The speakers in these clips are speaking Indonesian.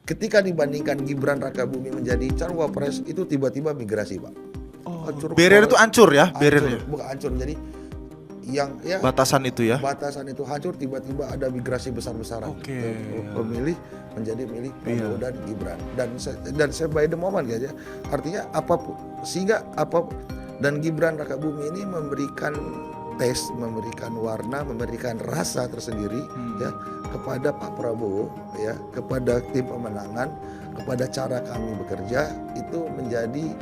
ketika dibandingkan Gibran Rakabuming menjadi cawapres itu tiba-tiba migrasi, Pak. Barrier itu hancur ya, barriernya. Bukan hancur, jadi yang ya Batasan itu ya. batasan itu hancur, tiba-tiba ada migrasi besar-besaran. Oke. Pemilih menjadi milih Prabowo dan Gibran, dan saya by the moment ya, artinya apapun, sehingga apa, dan Gibran Rakabuming ini memberikan tes, memberikan warna, memberikan rasa tersendiri ya kepada Pak Prabowo ya, kepada tim pemenangan, kepada cara kami bekerja, itu menjadi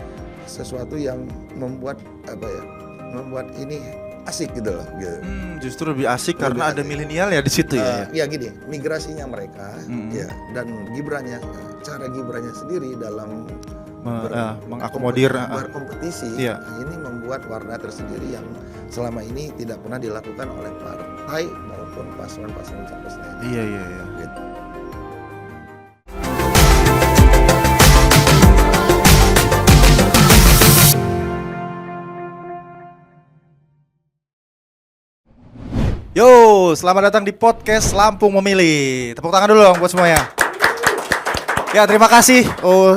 sesuatu yang membuat membuat ini asik gitu loh. Gitu. Justru lebih asik karena ada milenial ya di situ ya. Ya gini, migrasinya mereka ya, dan Gibrannya, cara Gibrannya sendiri dalam mengakomodir berkompetisi, iya. Ini membuat warna tersendiri yang selama ini tidak pernah dilakukan oleh partai maupun paslon-paslon capres lainnya. Iya. Gitu. Yo, selamat datang di podcast Lampung Memilih. Tepuk tangan dulu dong buat semuanya. Ya, terima kasih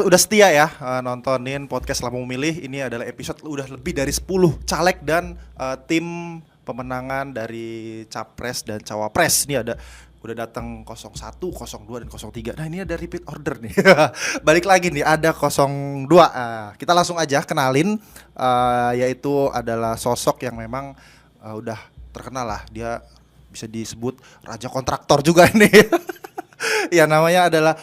udah setia ya nontonin podcast Lampung Memilih. Ini adalah episode udah lebih dari 10 caleg dan tim pemenangan dari Capres dan Cawapres. Ini udah datang 01, 02 dan 03. Nah, ini ada repeat order nih. Balik lagi nih, ada 02. Kita langsung aja kenalin, yaitu adalah sosok yang memang udah terkenal lah. Dia bisa disebut raja kontraktor juga nih. Ya, namanya adalah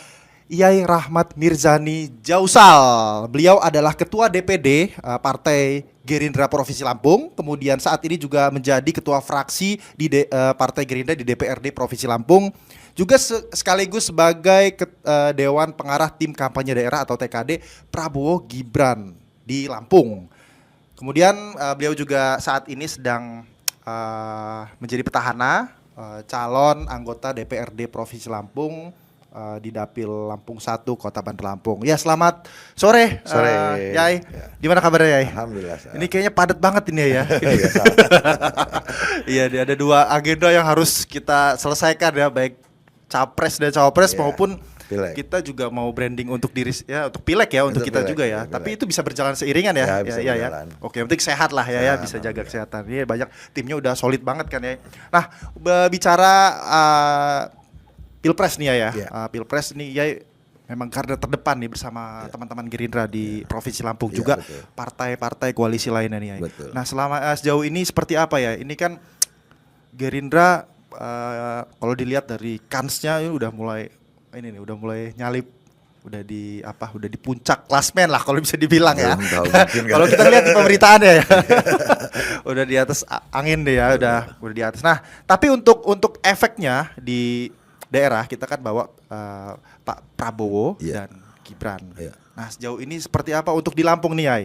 Yai Rahmat Mirzani Jausal. Beliau adalah Ketua DPD Partai Gerindra Provinsi Lampung. Kemudian saat ini juga menjadi Ketua Fraksi di Partai Gerindra di DPRD Provinsi Lampung. Juga sekaligus sebagai Dewan Pengarah Tim Kampanye Daerah atau TKD Prabowo Gibran di Lampung. Kemudian beliau juga saat ini sedang menjadi petahana calon anggota DPRD Provinsi Lampung di Dapil Lampung 1 Kota Bandar Lampung. Ya, selamat sore. Yai. Ya. Gimana kabarnya, Yai? Alhamdulillah. Ini kayaknya padat banget ini ya. Iya, ada 2 agenda yang harus kita selesaikan ya, baik Capres dan Cawapres maupun Pileg. Kita juga mau branding untuk diri ya, untuk Pileg ya, untuk kita juga ya. Tapi itu bisa berjalan seiringan ya. Ya. Oke, yang penting sehat lah ya, bisa jaga kesehatan. Ini banyak timnya udah solid banget kan ya. Nah, bicara Pilpres nih ya. Pilpres nih ya, memang garda terdepan nih bersama teman-teman Gerindra di Provinsi Lampung, juga partai-partai koalisi lainnya nih ya. Nah, selama sejauh ini seperti apa ya? Ini kan Gerindra kalau dilihat dari kansnya ini udah mulai nyalip, udah di puncak klasmen lah kalau bisa dibilang ya. Kalau kita lihat di pemberitaannya ya. Udah di atas angin deh ya, udah di atas. Nah, tapi untuk efeknya di daerah kita kan bawa Pak Prabowo dan Gibran. Nah, sejauh ini seperti apa untuk di Lampung nih, Yai?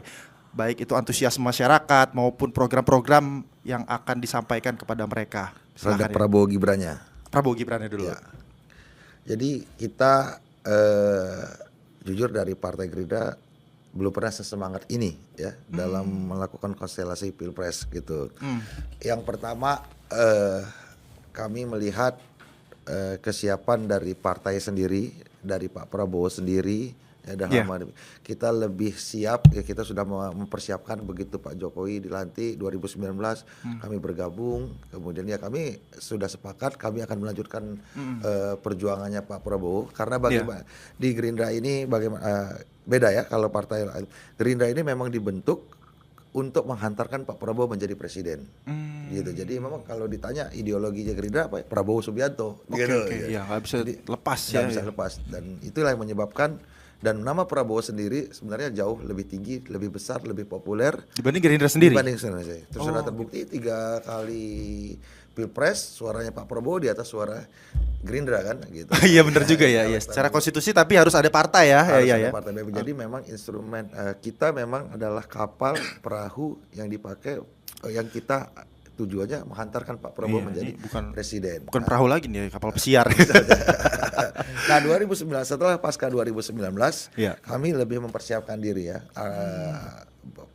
Baik itu antusiasme masyarakat maupun program-program yang akan disampaikan kepada mereka. Terhadap Prabowo Gibrannya dulu. Ya. Jadi kita jujur dari Partai Gerindra belum pernah sesemangat ini ya dalam melakukan konstelasi Pilpres gitu. Yang pertama kami melihat kesiapan dari partai sendiri, dari Pak Prabowo sendiri ya, kita lebih siap ya, kita sudah mempersiapkan begitu Pak Jokowi dilantik 2019 kami bergabung, kemudian ya kami sudah sepakat kami akan melanjutkan perjuangannya Pak Prabowo, karena bagaimana di Gerindra ini bagaimana beda ya, kalau partai Gerindra ini memang dibentuk untuk menghantarkan Pak Prabowo menjadi presiden, gitu. Jadi memang kalau ditanya ideologinya Gerindra apa, Prabowo Subianto, gitu. Ya, nggak bisa lepas ya. Nggak bisa lepas, dan itulah yang menyebabkan, dan nama Prabowo sendiri sebenarnya jauh lebih tinggi, lebih besar, lebih populer dibanding Gerindra sendiri. Terus sudah terbukti 3 kali Pilpres suaranya Pak Prabowo di atas suara Gerindra kan, gitu. Iya benar juga ya. Secara konstitusi tapi harus ada partai ya. Harus ada partai. Jadi memang instrumen kita memang adalah kapal perahu yang dipakai, yang kita tujuannya menghantarkan Pak Prabowo menjadi presiden. Bukan perahu lagi nih, kapal pesiar. Nah, 2019 setelah pasca 2019 kami lebih mempersiapkan diri ya.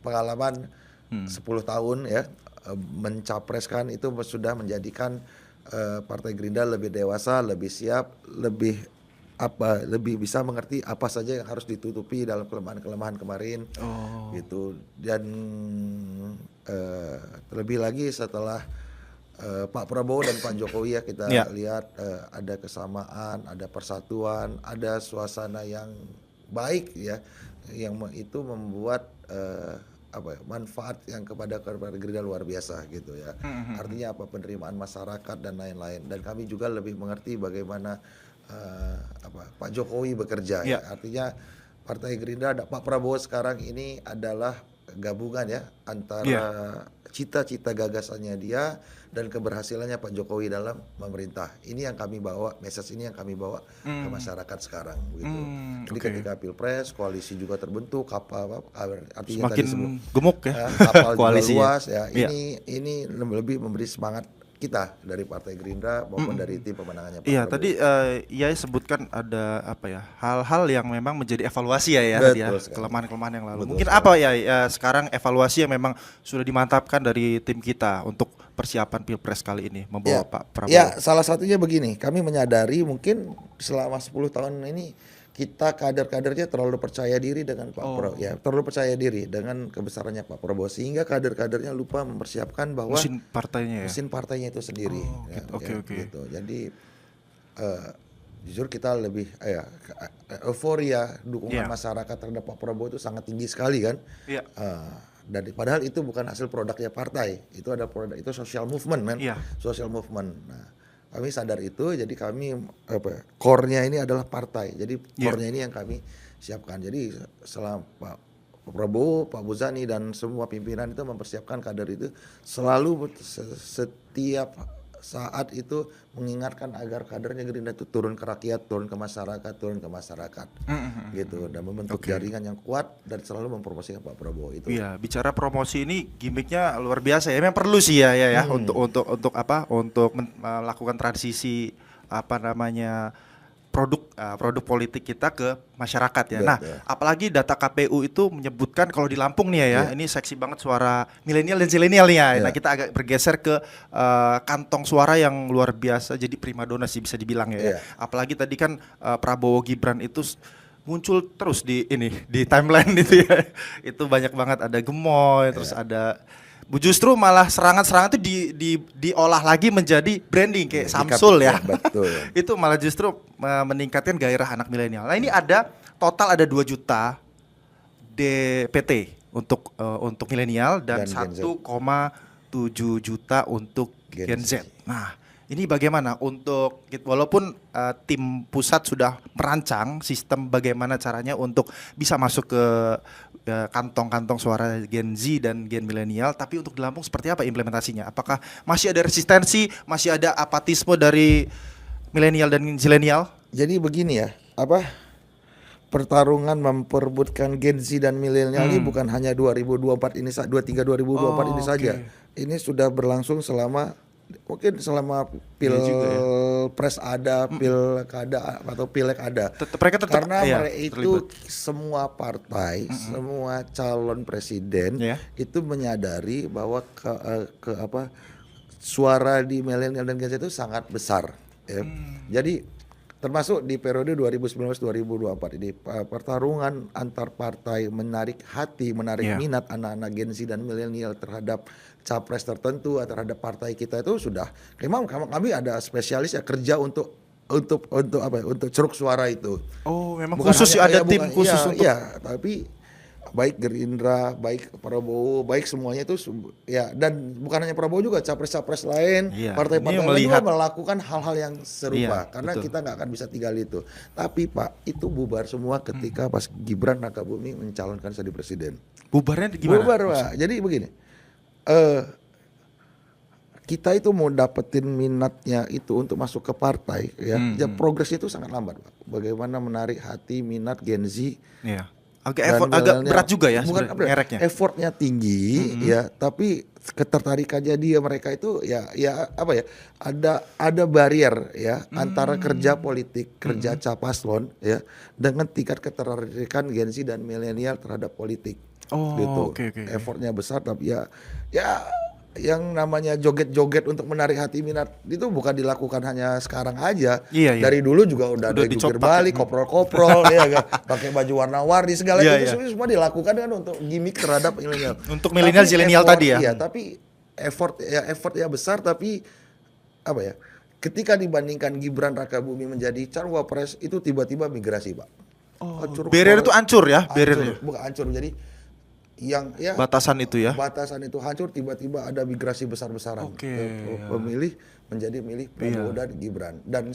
Pengalaman 10 tahun ya mencapreskan itu sudah menjadikan Partai Gerindra lebih dewasa, lebih siap, lebih lebih bisa mengerti apa saja yang harus ditutupi dalam kelemahan-kelemahan kemarin gitu. Dan terlebih lagi setelah Pak Prabowo dan Pak Jokowi ya kita lihat ada kesamaan, ada persatuan, ada suasana yang baik ya, yang itu membuat manfaat yang kepada Gerindra luar biasa gitu ya. Artinya penerimaan masyarakat dan lain-lain. Dan kami juga lebih mengerti bagaimana Pak Jokowi bekerja ya. Artinya Partai Gerindra, Pak Prabowo sekarang ini adalah gabungan ya antara cita-cita gagasannya dia dan keberhasilannya Pak Jokowi dalam memerintah. Ini yang kami bawa, message ini yang kami bawa ke masyarakat sekarang gitu. Jadi ketika Pilpres, koalisi juga terbentuk, artinya semakin tadi gemuk ya kapal juga koalisi luas ya. Ini lebih memberi semangat kita dari Partai Gerindra maupun dari tim pemenangannya Pak Prabowo. Tadi ia sebutkan ada hal-hal yang memang menjadi evaluasi ya kelemahan-kelemahan yang lalu. Betul mungkin sekali. Sekarang evaluasi yang memang sudah dimantapkan dari tim kita untuk persiapan Pilpres kali ini membawa Pak Prabowo. Ya, salah satunya begini, kami menyadari mungkin selama 10 tahun ini kita kader-kadernya terlalu percaya diri dengan Pak Prabowo, terlalu percaya diri dengan kebesarannya Pak Prabowo sehingga kader-kadernya lupa mempersiapkan bahwa mesin partainya itu sendiri. Gitu. Jadi jujur kita lebih euforia dukungan masyarakat terhadap Pak Prabowo itu sangat tinggi sekali kan. Dan padahal itu bukan hasil produknya partai, itu ada produk, itu social movement kan, social movement. Nah, kami sadar itu, jadi kami core-nya ini adalah partai. Jadi core-nya ini yang kami siapkan. Jadi selama Pak Prabowo, Pak Muzani dan semua pimpinan itu mempersiapkan kader itu selalu setiap saat itu mengingatkan agar kadernya Gerindra itu turun ke rakyat, turun ke masyarakat, gitu, dan membentuk jaringan yang kuat dan selalu mempromosikan Pak Prabowo itu. Iya, bicara promosi ini gimmicknya luar biasa ya. Memang perlu sih ya untuk melakukan transisi produk politik kita ke masyarakat ya. Nah, apalagi data KPU itu menyebutkan kalau di Lampung nih ya, ini seksi banget suara milenial dan zilenial nih ya. Nah, kita agak bergeser ke kantong suara yang luar biasa, jadi primadona sih bisa dibilang ya. Apalagi tadi kan Prabowo Gibran itu muncul terus di timeline itu ya. Itu banyak banget, ada gemoy, terus ada justru malah serangan-serangan itu diolah lagi menjadi branding kayak Samsul ya. Betul. Itu malah justru meningkatkan gairah anak milenial. Nah, ini total ada 2 juta DPT untuk milenial dan 1,7 juta untuk Gen Z. Nah, ini bagaimana untuk walaupun tim pusat sudah merancang sistem bagaimana caranya untuk bisa masuk ke kantong-kantong suara Gen Z dan Gen milenial, tapi untuk di Lampung seperti apa implementasinya? Apakah masih ada resistensi, masih ada apatisme dari milenial dan zilenial? Jadi begini ya, pertarungan memperebutkan Gen Z dan milenial ini bukan hanya 2024 ini 2024 ini saja. Ini sudah berlangsung selama Pilpres ada, Pilkada atau Pileg ada. Mereka tetap, karena mereka itu semua partai, semua calon presiden itu menyadari bahwa suara di milenial dan Gen Z itu sangat besar. Ya. Jadi termasuk di periode 2019-2024 ini pertarungan antar partai menarik minat anak-anak Gen Z dan milenial terhadap capres tertentu atau terhadap partai kita itu sudah memang kami ada spesialis ya kerja untuk ceruk suara itu. Oh, memang bukan khusus ada tim khusus untuk tapi baik Gerindra, baik Prabowo, baik semuanya itu ya, dan bukan hanya Prabowo juga capres-capres lain, partai-partai lain juga melakukan hal-hal yang serupa karena kita nggak akan bisa tinggal itu. Tapi Pak, itu bubar semua ketika pas Gibran Rakabuming mencalonkan jadi presiden. Bubarnya gimana? Bubar Pak. Jadi begini, kita itu mau dapetin minatnya itu untuk masuk ke partai ya, progresnya itu sangat lambat Pak. Bagaimana menarik hati minat Gen Z? Agak berat juga ya mereknya. Effortnya tinggi ya, tapi ketertarikannya mereka itu ada barier ya antara kerja politik, kerja capaslon ya dengan tingkat ketertarikan Gen Z dan milenial terhadap politik. Effortnya besar tapi yang namanya joget-joget untuk menarik hati minat itu bukan dilakukan hanya sekarang aja. Iya. Dari dulu juga udah ada jungkir dicopak balik, koprol-koprol ya kan. Pakai baju warna-warni segala Iya, itu semua dilakukan kan untuk gimmick terhadap milenial. Untuk milenial, Tapi zilenial effort, tadi ya. Iya, tapi effort ya besar, tapi apa ya? Ketika dibandingkan Gibran Rakabumi menjadi cawapres itu tiba-tiba migrasi, Pak. Barrier itu hancur ya, barriernya. Bukan hancur, jadi yang ya Batasan itu ya. batasan itu hancur, tiba-tiba ada migrasi besar-besaran. Oke. Pemilih menjadi milih Prabowo dan Gibran, dan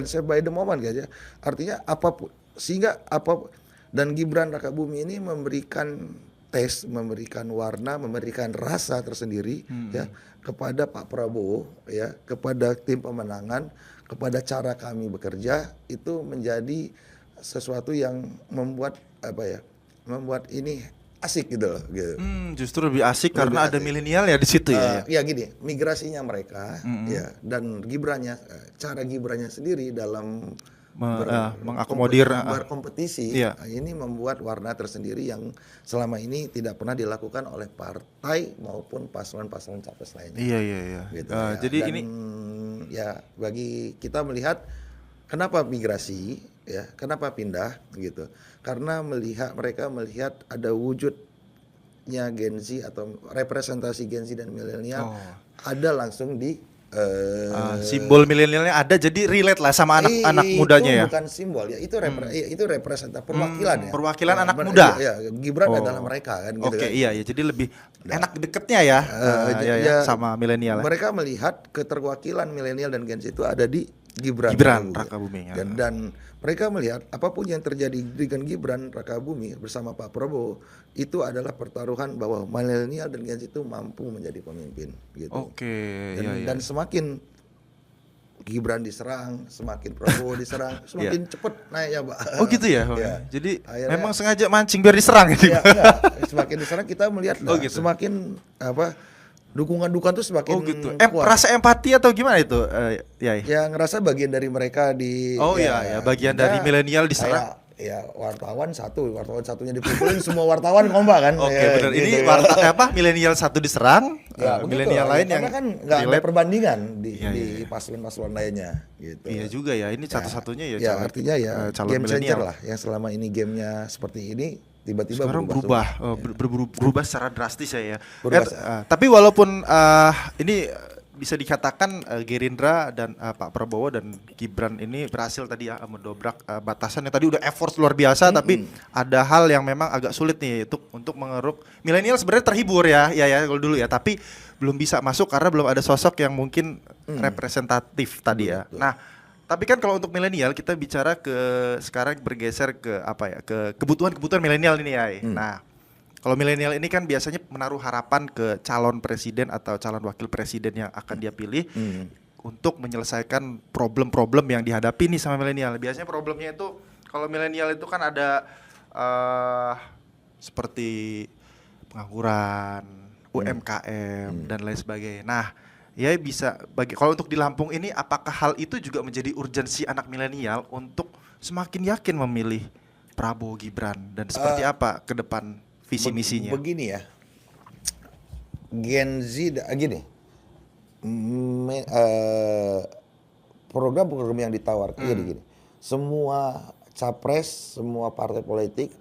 saya by the moment aja, artinya apapun, sehingga apa, dan Gibran Rakabumi ini memberikan tes, memberikan warna, memberikan rasa tersendiri ya kepada Pak Prabowo, ya kepada tim pemenangan, kepada cara kami bekerja, itu menjadi sesuatu yang membuat membuat ini asik gitu loh, gitu. Justru lebih asik Lebih karena ada asik. milenial ya di situ ya. Ya gini, migrasinya mereka ya, dan Gibrannya, cara Gibrannya sendiri dalam mengakomodir berkompetisi, Iya. ini membuat warna tersendiri yang selama ini tidak pernah dilakukan oleh partai maupun paslon-paslon capres lainnya. Iya. Gitu, Jadi Dan, ini ya bagi kita melihat kenapa migrasi ya, kenapa pindah gitu, karena mereka melihat ada wujudnya Gen Z atau representasi Gen Z dan milenial ada langsung di simbol milenialnya ada, jadi relate lah sama anak-anak mudanya ya. Itu bukan simbol ya, itu representasi perwakilan ya. Perwakilan anak muda. Ya, Gibran adalah mereka kan gitu. Oke, kan. iya, jadi lebih enak deketnya ya, ya, sama milenial. Mereka melihat keterwakilan milenial dan Gen Z itu ada di Gibran Rakabumi. Dan mereka melihat apapun yang terjadi dengan Gibran Rakabumi bersama Pak Prabowo itu adalah pertaruhan bahwa milenial dan Gen Z itu mampu menjadi pemimpin gitu. Oke, Dan semakin Gibran diserang, semakin Prabowo diserang, semakin cepet naiknya, Pak. Oh gitu ya. Ya. Jadi Akhirnya- memang sengaja mancing biar diserang gitu. Ya, enggak. Semakin diserang kita melihat gitu. semakin dukungan-dukungan tuh semakin gitu. kuat. Rasa empati atau gimana itu, Yai? Ya ngerasa bagian dari mereka di bagian dari milenial diserang. Ya wartawan satunya dipukulin semua wartawan kompak kan. Oke, Ya, benar. gitu. Ini milenial satu diserang, Ya, begitu. milenial lain yang karena kan nggak ada relate. perbandingan di Iya. paslon-paslon lainnya gitu. Iya juga ya, ini satu-satunya ya. Ya artinya ya calon game changer milenial. lah, yang selama ini gamenya seperti ini tiba-tiba Sekarang berubah secara drastis ya. Berubah. Tapi walaupun ini bisa dikatakan Gerindra dan Pak Prabowo dan Gibran ini berhasil tadi ya mendobrak batasan yang tadi udah effort luar biasa, tapi ada hal yang memang agak sulit nih untuk mengeruk milenial. Sebenarnya terhibur ya kalau dulu ya, tapi belum bisa masuk karena belum ada sosok yang mungkin representatif tadi ya. Nah, tapi kan kalau untuk milenial kita bicara sekarang bergeser ke ke kebutuhan milenial ini ya. Nah, kalau milenial ini kan biasanya menaruh harapan ke calon presiden atau calon wakil presiden yang akan dia pilih untuk menyelesaikan problem-problem yang dihadapi nih sama milenial. Biasanya problemnya itu kalau milenial itu kan ada seperti pengangguran, UMKM dan lain sebagainya. Nah, ya bisa kalau untuk di Lampung ini apakah hal itu juga menjadi urgensi anak milenial untuk semakin yakin memilih Prabowo Gibran dan seperti apa ke depan visi misinya? Begini ya, Gen Z gini, program-program yang ditawarkan jadi gini, semua capres, semua partai politik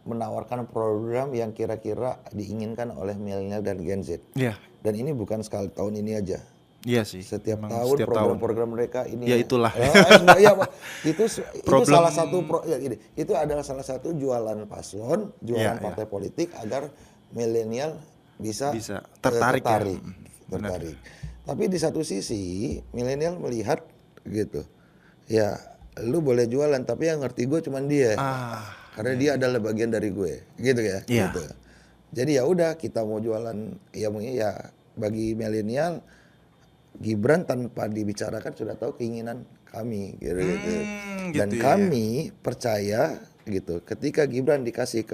menawarkan program yang kira-kira diinginkan oleh milenial dan Gen Z. Iya. Dan ini bukan sekali tahun ini aja. Iya sih. Setiap Memang tahun setiap program-program mereka ini. Ya itulah. Itu salah satu itu adalah salah satu jualan paslon, jualan partai politik agar milenial bisa tertarik. Tapi di satu sisi milenial melihat gitu, ya lu boleh jualan tapi yang ngerti gue cuman dia, karena dia adalah bagian dari gue, gitu ya. Gitu. Jadi ya udah kita mau jualan ya bagi milenial Gibran tanpa dibicarakan sudah tahu keinginan kami gitu. Dan kami percaya gitu ketika Gibran dikasih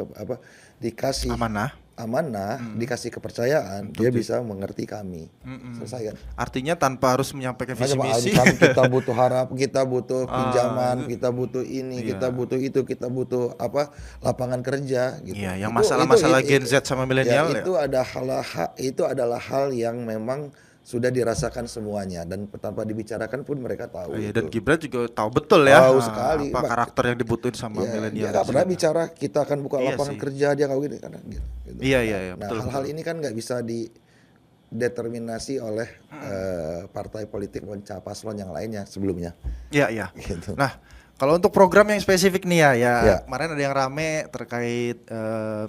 amanah, dikasih kepercayaan, dia bisa mengerti kami. Selesai kan? Artinya tanpa harus menyampaikan visi Makanya misi. kita butuh kita butuh pinjaman, kita butuh ini, kita butuh itu, kita butuh lapangan kerja gitu. Iya, yang masalah-masalah Gen Z sama milenial itu itu adalah hal yang memang sudah dirasakan semuanya dan tanpa dibicarakan pun mereka tahu. Dan Gibran juga tahu betul ya. Tahu sekali. Apa karakter yang dibutuhin sama milenial. Dia nggak pernah bicara kita akan buka lapangan kerja, dia nggak gini kan gitu. Iya, Nah, betul. hal-hal ini kan nggak bisa dideterminasi oleh partai politik paslon yang lainnya sebelumnya. Iya. Gitu. Nah, kalau untuk program yang spesifik nih Ya. kemarin ada yang rame terkait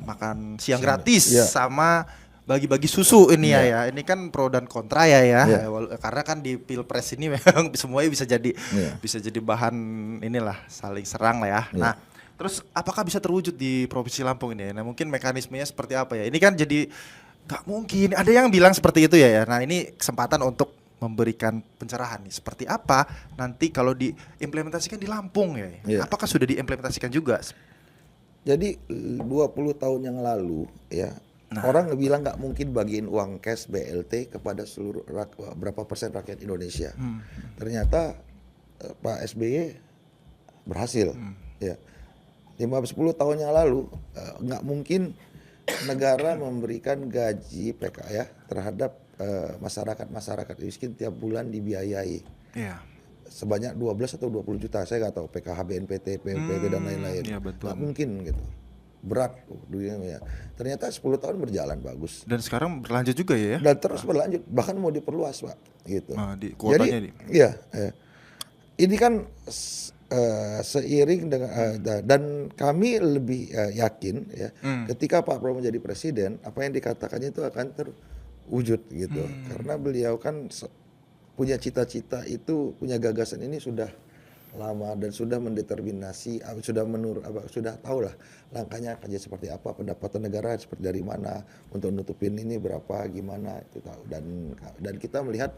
makan siang gratis Ya. sama bagi-bagi susu ini ya. Ini kan pro dan kontra ya. Karena kan di Pilpres ini memang semuanya bisa jadi bahan inilah saling serang lah ya. Nah, terus apakah bisa terwujud di Provinsi Lampung ini? Nah, mungkin mekanismenya seperti apa ya? Ini kan jadi nggak mungkin. Ada yang bilang seperti itu ya. Nah, ini kesempatan untuk memberikan pencerahan nih. Seperti apa nanti kalau diimplementasikan di Lampung ya? Apakah sudah diimplementasikan juga? Jadi 20 tahun yang lalu ya. Orang bilang nggak mungkin bagiin uang cash BLT kepada seluruh berapa persen rakyat Indonesia. Ternyata Pak SBY berhasil. Ya, 5-10 tahun yang lalu nggak mungkin negara memberikan gaji PK ya terhadap masyarakat miskin tiap bulan dibiayai. Sebanyak 12 atau 20 juta, saya nggak tahu PKH, BNPT, PMPT dan lain-lain. Nggak mungkin gitu. Berat dunia. Ternyata 10 tahun berjalan bagus. Dan sekarang berlanjut juga ya? Dan terus berlanjut, bahkan mau diperluas Pak. Gitu. Kuotanya. Jadi, ini kan seiring dengan dan kami lebih yakin ya, ketika Pak Prabowo menjadi presiden, apa yang dikatakannya itu akan terwujud gitu. Karena beliau kan punya cita-cita itu, punya gagasan ini sudah lama dan sudah mendeterminasi, sudah tahu lah langkahnya akan jadi seperti apa, pendapatan negara seperti dari mana untuk nutupin ini berapa, gimana itu tahu, dan kita melihat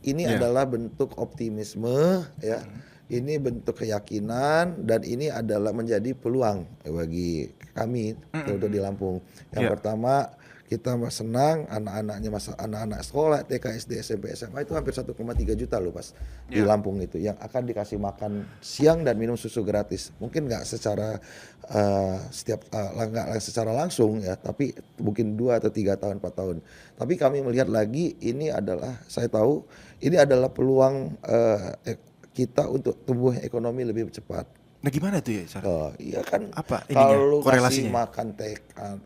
ini adalah bentuk optimisme ya, ini bentuk keyakinan dan ini adalah menjadi peluang bagi kami untuk di Lampung. Yang pertama kita senang anak-anak sekolah TK, SD, SMP, SMA itu hampir 1,3 juta loh pas di Lampung itu yang akan dikasih makan siang dan minum susu gratis. Mungkin nggak secara nggak secara langsung ya, tapi mungkin 2 atau 3 tahun, 4 tahun. Tapi kami melihat lagi ini adalah, saya tahu ini adalah peluang kita untuk tumbuh ekonomi lebih cepat. Nah, gimana tuh ya cara? Iya kan, apa kalau korelasinya? kasih makan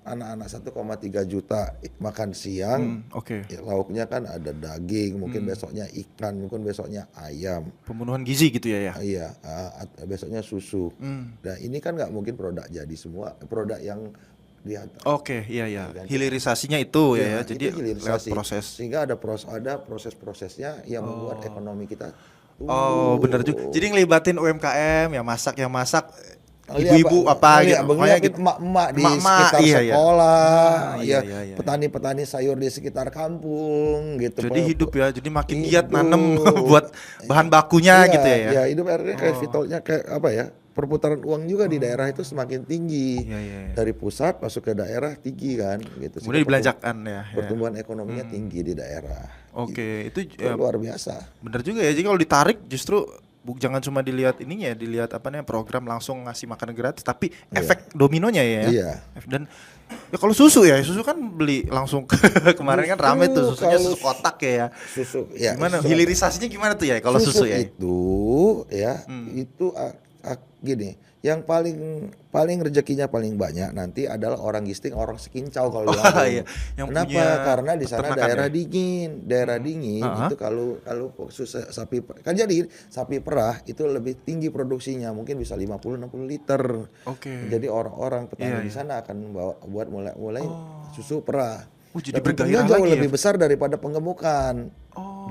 anak-anak 1,3 juta makan siang, ya, lauknya kan ada daging, mungkin besoknya ikan, mungkin besoknya ayam. Pembunuhan gizi gitu ya? Iya, besoknya susu. Nah ini kan nggak mungkin produk jadi semua, produk yang iya. Hilirisasinya itu ya, jadi hilirisasi. Lewat proses. Sehingga ada proses-prosesnya yang membuat ekonomi kita. Bener juga. Jadi ngelibatin UMKM yang masak ibu-ibu gitu, emak-emak di sekitar sekolah, petani-petani sayur di sekitar kampung gitu. Jadi hidup ya, jadi makin giat nanem buat bahan bakunya gitu ya. Iya, hidup akhirnya kayak vitalnya kayak apa ya? Perputaran uang juga di daerah itu semakin tinggi. Dari pusat masuk ke daerah tinggi kan gitu. Kemudian dibelanjakan ya. Pertumbuhan ekonominya tinggi di daerah. Itu luar biasa. Bener juga ya. Jadi kalau ditarik justru jangan cuma dilihat ininya, dilihat program langsung ngasih makanan gratis, tapi efek dominonya ya. Iya. Dan ya kalau susu kan beli langsung kemarin kan rame tuh susunya, susu kotak ya. Susu ya. Gimana hilirisasinya gimana tuh ya kalau susu ya? Itu ya, itu gini, yang paling rezekinya paling banyak nanti adalah orang Gisting, orang Sekincau kalau Kenapa? Karena di sana daerah dingin, itu kalau sapi kan, jadi sapi perah itu lebih tinggi produksinya, mungkin bisa 50-60 liter. Jadi orang-orang petani di sana akan buat mulai susu perah. Jadi bergairah jauh lebih besar daripada penggemukan.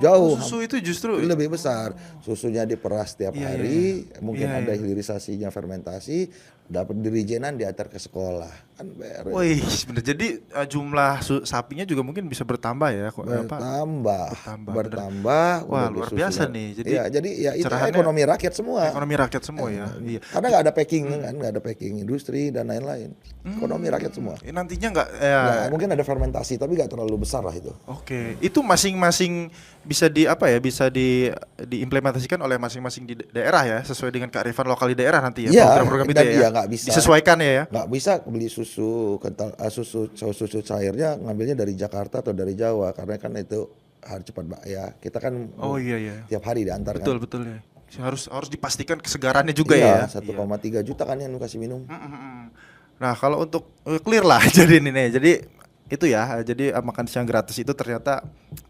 Jauh. Susu itu justru Lebih besar. Susunya diperas tiap Iya, hari, mungkin Iya, ada iya. hilirisasinya fermentasi, dapat dirijenan diantar ke sekolah. Kan beres. Wih, bener. Jadi jumlah sapinya juga mungkin bisa bertambah ya, Bertambah. Wah, udah luar susunya. biasa nih. Jadi jadi ya itu cerahannya ekonomi rakyat semua. ekonomi rakyat semua ya. Iya. Karena nggak ada packing kan, nggak ada packing industri dan lain-lain. Ekonomi rakyat semua. Nantinya nggak ya. Nah, mungkin ada fermentasi tapi nggak terlalu besar lah itu. Oke, itu masing-masing bisa bisa diimplementasikan oleh masing-masing di daerah ya, sesuai dengan kearifan lokal di daerah nanti ya. Iya, Program-program itu dan ya. iya, nggak bisa. Disesuaikan ya. Nggak bisa beli susu kental, susu cairnya ngambilnya dari Jakarta atau dari Jawa karena kan itu harus cepat ya. Kita kan Oh iya. tiap hari diantar Betul kan. ya. Harus dipastikan kesegarannya juga Iya, ya. 1,3 juta kan yang kasih minum. Nah, kalau untuk clear lah jadi ini nih. Jadi itu ya. Jadi makan siang gratis itu ternyata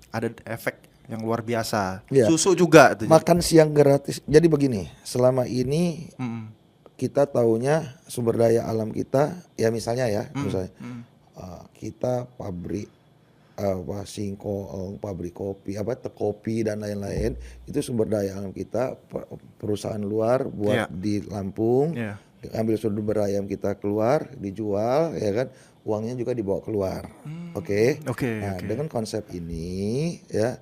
ada efek yang luar biasa. Iya. Susu juga tuh. Makan siang gratis. Jadi begini, selama ini Mm-mm. kita taunya sumber daya alam kita ya misalnya kita pabrik singkong, pabrik kopi, kopi dan lain-lain itu sumber daya alam kita, perusahaan luar buat Iya. di Lampung, Iya. ambil sumber daya yang kita keluar, dijual, ya kan, uangnya juga dibawa keluar, oke. Oke, Nah oke. dengan konsep ini ya.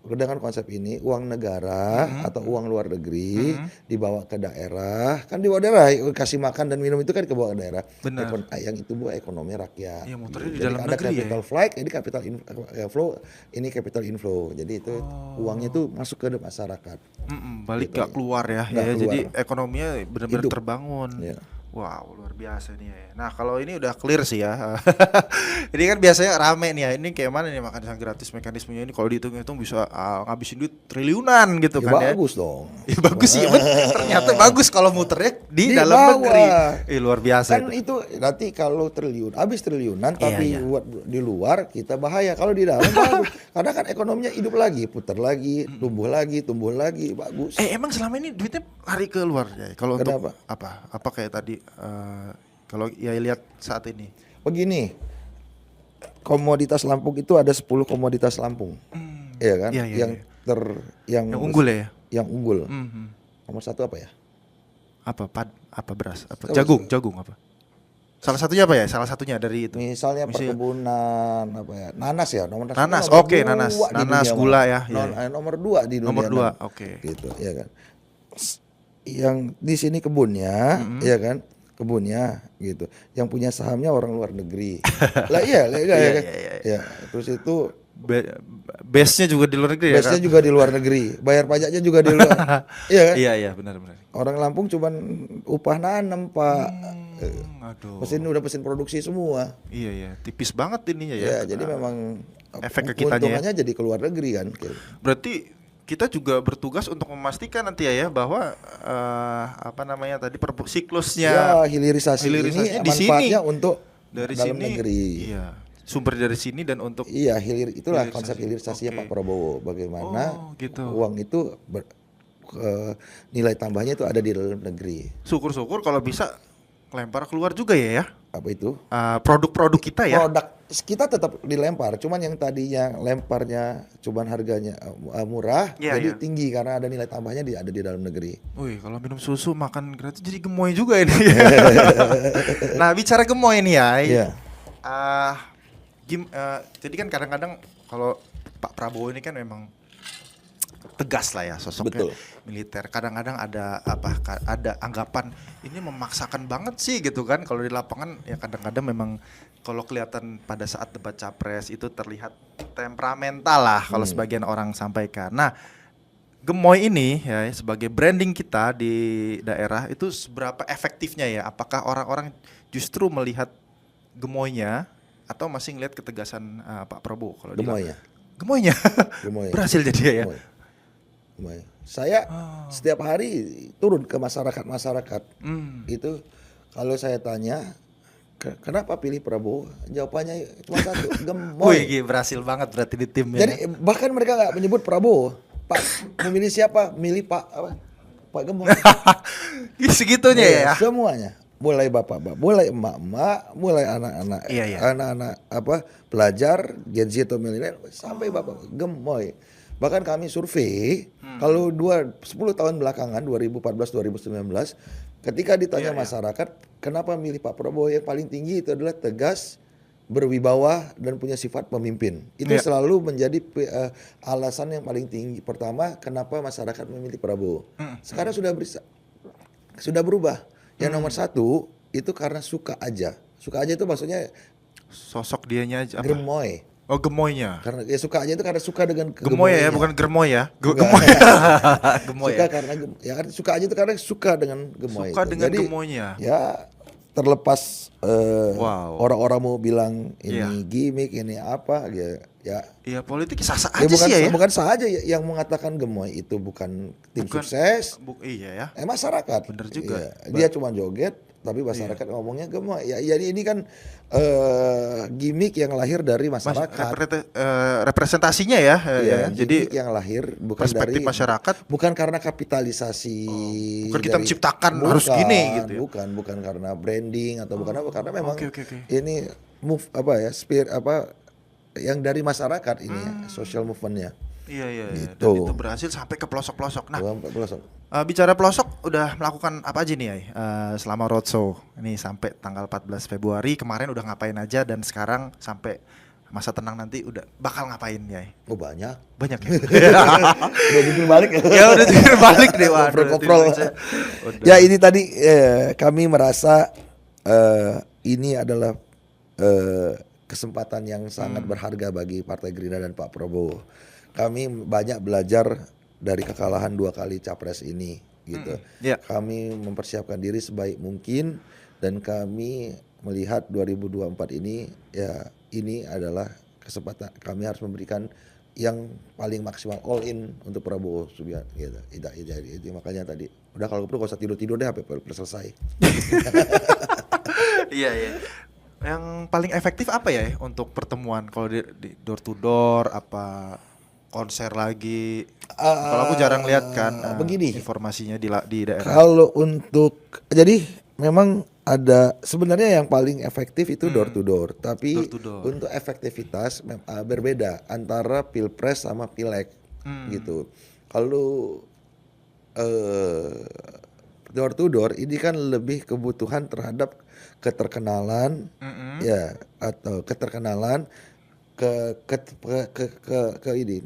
Dengan konsep ini uang negara atau uang luar negeri dibawa ke daerah, kan dibawa daerah kasih makan dan minum itu kan ke bawah daerah. Benar. Yang itu buat ekonomi rakyat. Iya, muternya di Jadi dalam ada negeri ya. capital flight, ini capital flow, ini capital inflow. Jadi itu uangnya itu masuk ke masyarakat. Balik Gitu. gak keluar ya. Nggak Ya, keluar. jadi ekonominya benar-benar Hidup. terbangun. Iya. Wow, luar biasa nih ya. Nah, kalau ini udah clear sih ya. Ini kan biasanya rame nih ya. Ini kayak mana nih makan siang gratis, mekanismenya ini kalau dihitung-hitung bisa ngabisin duit triliunan gitu Ya, kan ya. bagus dong. Ya bagus sih, ternyata bagus kalau muternya di Di dalam bawah. negeri. Luar biasa Kan itu. itu nanti kalau habis triliunan tapi Iya. buat di luar kita bahaya. Kalau di dalam bagus. Karena kan ekonominya hidup lagi, putar lagi, tumbuh lagi, bagus. Emang selama ini duitnya lari ke luar ya? Kalau untuk Kenapa? apa kayak tadi kalau ya lihat saat ini. Begini, komoditas Lampung itu ada 10 komoditas Lampung, iya kan? Iya, yang Yang unggul ya? Yang unggul. Mhm. Nomor 1 apa ya? Apa beras? Apa Salah jagung apa? Salah satunya apa ya? Salah satunya dari itu. Misalnya perkebunan apa ya? Nanas ya, nomor Nanas, nomor oke, dua nanas. di Nanas, dunia, gula Bang. ya, iya. Nomor 2 di dunia. Nomor 2, Bang. oke. Gitu, ya kan. Yang di sini kebunnya, ya kan? Kebunnya gitu. Yang punya sahamnya orang luar negeri. Lah iya, ya kan. Iya. Ya, terus itu Base-nya juga di luar negeri ya base-nya kan? juga di luar negeri, bayar pajaknya juga di luar. Iya kan? Iya, benar. Orang Lampung cuman upah nanam, Pak. Aduh. Udah mesin produksi semua. Iya, tipis banget ininya Ya, ya. jadi memang efek ke kitanya ya. keuntungannya jadi ke luar negeri kan. Berarti kita juga bertugas untuk memastikan nanti ya bahwa tadi siklusnya Ya, hilirisasi ini hilirisasinya di sini. manfaatnya untuk Dari dalam sini. negeri. Iya. Sumber dari sini dan untuk Iya, itulah Hilirisasi. konsep hilirisasinya Oke. Pak Prabowo. Bagaimana gitu. uang itu nilai tambahnya itu ada di dalam negeri. syukur-syukur kalau bisa lempar keluar juga ya. Apa itu? Produk-produk kita ya. Produk kita tetap dilempar, cuman yang tadinya lemparnya cuman harganya murah, Iya, jadi iya. tinggi karena ada nilai tambahnya ada di dalam negeri. Wih, kalau minum susu makan gratis jadi gemoy juga ini. Nah, bicara gemoy nih ya. Iya. Jadi kan kadang-kadang kalau Pak Prabowo ini kan memang tegas lah ya sosoknya. Betul. Militer. Kadang-kadang ada ada anggapan ini memaksakan banget sih gitu kan. Kalau di lapangan ya kadang-kadang memang kalau kelihatan pada saat debat capres itu terlihat temperamental lah kalau sebagian orang sampaikan. Nah, gemoy ini ya sebagai branding kita di daerah itu seberapa efektifnya ya? Apakah orang-orang justru melihat gemoynya atau masih ngelihat ketegasan Pak Prabowo kalau di Gemoy ya. Gemoynya Gemoy. berhasil jadi ya. Gemoy. Gemoy. Saya setiap hari turun ke masyarakat itu kalau saya tanya kenapa pilih Prabowo, jawabannya cuma satu, gemoy. Wih, berhasil banget berarti di timnya. Jadi bahkan mereka nggak menyebut Prabowo, Pak memilih siapa, milih Pak Gemoy. Segitunya ya. Semuanya. mulai bapak-bapak, mulai emak-emak, mulai anak-anak, anak-anak pelajar Gen Z atau milenial sampai bapak gemoy. Bahkan kami survei kalau 10 tahun belakangan 2014-2019 ketika ditanya masyarakat kenapa milih Pak Prabowo, yang paling tinggi itu adalah tegas, berwibawa dan punya sifat pemimpin. Itu selalu menjadi alasan yang paling tinggi. Pertama, kenapa masyarakat memilih Prabowo. Sekarang sudah berubah. Yang nomor 1 itu karena suka aja. Suka aja itu maksudnya sosok dianya aja. Gemoy. Oh, gemoynya. Karena suka aja itu karena suka dengan gemoy ya, bukan germoy ya. Gemoy. Gemoy. Suka karena suka aja itu karena suka dengan gemoy. Suka itu. dengan Jadi, gemoynya. Ya terlepas orang-orang mau bilang ini gimmick, ini apa ya. Iya, politik sah-sah aja sih ya. Bukan sah aja yang mengatakan gemoy itu bukan tim sukses. Iya ya. Masyarakat. Bener juga. Dia cuma joget tapi masyarakat ngomongnya gemoy. Ya jadi ini kan gimmick yang lahir dari masyarakat. Representasinya ya. Jadi yang lahir bukan perspektif dari masyarakat, bukan karena kapitalisasi. Bukan kita menciptakan harus gini gitu. Ya? Bukan karena branding atau bukan apa, karena memang okay. ini move yang dari masyarakat ini social movementnya. Iya. Gitu. Dan itu berhasil sampai ke pelosok-pelosok. Nah, pelosok. Bicara pelosok, udah melakukan apa aja nih ya selama roadshow ini sampai tanggal 14 Februari kemarin udah ngapain aja, dan sekarang sampai masa tenang nanti udah bakal ngapain ya? Oh banyak ya. Udah jujur balik ya udah jujur balik deh, ngobrol. Ya ini tadi kami merasa ini adalah kesempatan yang sangat berharga bagi Partai Gerindra dan Pak Prabowo. Kami banyak belajar dari kekalahan 2 kali capres ini gitu. Kami mempersiapkan diri sebaik mungkin dan kami melihat 2024 ini ya ini adalah kesempatan kami harus memberikan yang paling maksimal, all in untuk Prabowo Subianto gitu. Itu makanya tadi udah kalau perlu gak usah tidur deh sampai selesai. Iya. Yang paling efektif apa ya untuk pertemuan kalau di door to door, apa konser lagi? Kalau aku jarang lihat kan begini informasinya di daerah. Kalau untuk jadi memang ada sebenarnya yang paling efektif itu door to door, tapi untuk efektivitas berbeda antara pilpres sama pileg gitu. Kalau door to door ini kan lebih kebutuhan terhadap keterkenalan ya, atau keterkenalan ke ini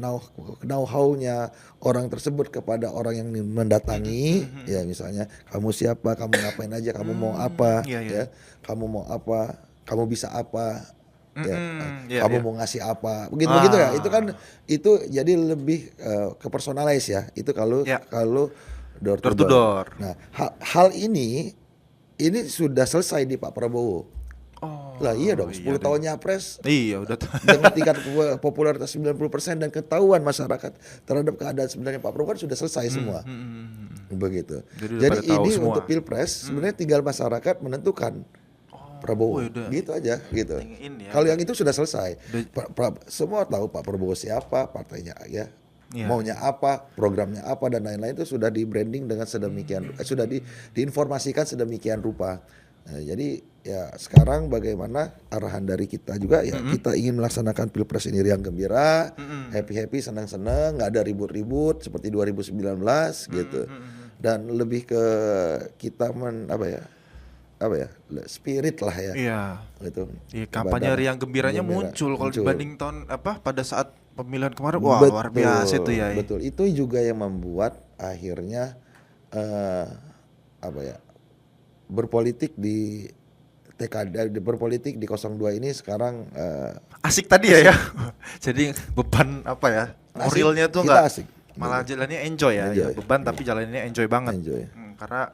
know-how-nya orang tersebut kepada orang yang mendatangi. Ya misalnya kamu siapa, kamu ngapain aja, kamu mau apa, ya kamu mau apa, kamu bisa apa, kamu mau ngasih apa, begitu ya. Itu kan itu jadi lebih ke personalize ya. Itu kalau door to door. Nah hal ini sudah selesai di Pak Prabowo. Lah iya dong, 10 tahun nyapres. Iya udah. Dengan tingkat popularitas 90% dan ketahuan masyarakat terhadap keadaan sebenarnya Pak Prabowo kan sudah selesai semua. Begitu. Jadi ini semua. Untuk pilpres sebenarnya tinggal masyarakat menentukan Prabowo. Gitu aja gitu. Kalau yang itu sudah selesai. Semua tahu Pak Prabowo siapa, partainya ya. Maunya apa, programnya apa dan lain-lain itu sudah di branding dengan sedemikian sudah diinformasikan sedemikian rupa. Nah, jadi ya sekarang bagaimana arahan dari kita juga ya, kita ingin melaksanakan pilpres ini riang gembira, happy senang-senang, nggak ada ribut-ribut seperti 2019 gitu. Dan lebih ke kita spirit lah ya. Iya. Gitu. Iya, kampanye riang gembiranya muncul kalau dibanding tahun pada saat pemilihan kemarin. Wah, luar biasa itu ya. Betul. Itu juga yang membuat akhirnya berpolitik di berpolitik di 02 ini sekarang asik tadi ya. Jadi beban moralnya tuh enggak asik. Malah jalannya enjoy ya. Beban tapi jalannya enjoy banget. Karena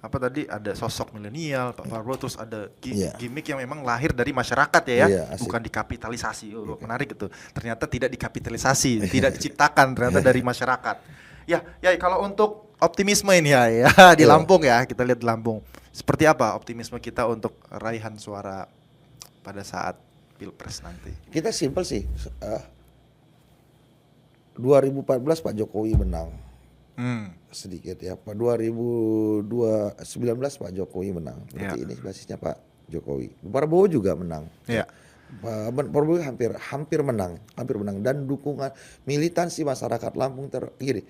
tadi ada sosok milenial Pak Prabowo, terus ada gimmick yang memang lahir dari masyarakat ya, bukan dikapitalisasi. Menarik itu. Ternyata tidak dikapitalisasi, tidak diciptakan, ternyata dari masyarakat. Ya, kalau untuk optimisme ini ya di Lampung ya, kita lihat di Lampung. Seperti apa optimisme kita untuk raihan suara pada saat pilpres nanti? Kita simpel sih. 2014 Pak Jokowi menang. sedikit ya. Pak 2019 Pak Jokowi menang. Berarti ini basisnya Pak Jokowi. Prabowo juga menang. Iya. Pak Prabowo hampir menang dan dukungan militansi masyarakat Lampung gini.